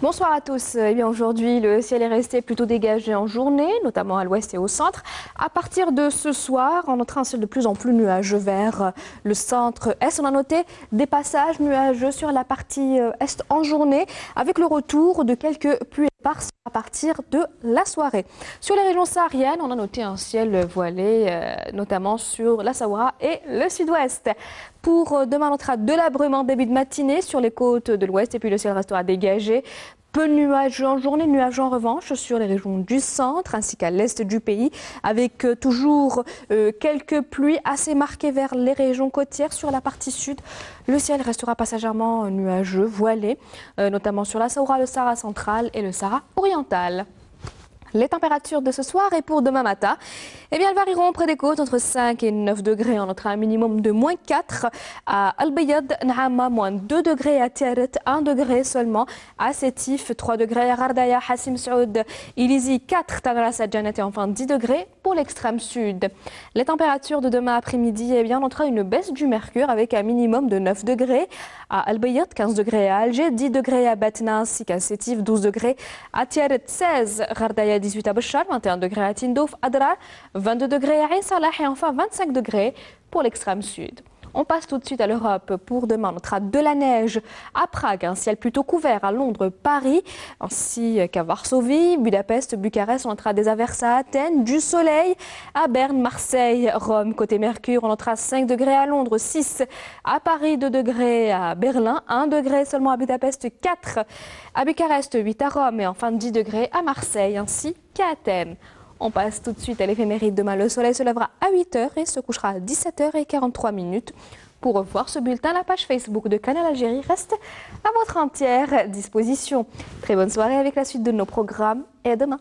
Bonsoir à tous. Eh bien, aujourd'hui, le ciel est resté plutôt dégagé en journée, notamment à l'ouest et au centre. À partir de ce soir, on notera un ciel de plus en plus nuageux vers le centre-est. On a noté des passages nuageux sur la partie est en journée, avec le retour de quelques pluies éparses à partir de la soirée. Sur les régions sahariennes, on a noté un ciel voilé, notamment sur la Sahara et le sud-ouest. Pour demain, on notera de l'abrument début de matinée sur les côtes de l'ouest et puis le ciel restera dégagé. Peu de nuages en journée, nuages en revanche sur les régions du centre ainsi qu'à l'est du pays, avec toujours quelques pluies assez marquées vers les régions côtières. Sur la partie sud, le ciel restera passagèrement nuageux, voilé, notamment sur la Sahara, le Sahara central et le Sahara oriental. Les températures de ce soir et pour demain matin, eh bien, elles varieront près des côtes entre 5 et 9 degrés. On notera un minimum de moins 4 à Al-Bayad, Nahama, moins 2 degrés à Tiaret, 1 degré seulement à Sétif, 3 degrés à Gardaya, Hassim Saoud, Ilizi, 4 Tagras à Janet et enfin 10 degrés pour l'extrême sud. Les températures de demain après-midi, eh bien, on notera une baisse du mercure avec un minimum de 9 degrés à Al-Bayad, 15 degrés à Alger, 10 degrés à Batna ainsi qu'à Sétif, 12 degrés à Tiaret, 16 Gardaya, 18 à Bachar, 21 degrés à Tindouf, Adrar, 22 degrés à Ain Salah et enfin 25 degrés pour l'extrême sud. On passe tout de suite à l'Europe. Pour demain, on notera de la neige à Prague, un ciel plutôt couvert à Londres, Paris, ainsi qu'à Varsovie, Budapest, Bucarest. On notera des averses à Athènes, du soleil à Berne, Marseille, Rome. Côté Mercure, on notera 5 degrés à Londres, 6 à Paris, 2 degrés à Berlin, 1 degré seulement à Budapest, 4 à Bucarest, 8 à Rome et enfin 10 degrés à Marseille ainsi qu'à Athènes. On passe tout de suite à l'éphéméride. Demain, le soleil se lèvera à 8h et se couchera à 17h43. Pour revoir ce bulletin, la page Facebook de Canal Algérie reste à votre entière disposition. Très bonne soirée avec la suite de nos programmes et à demain.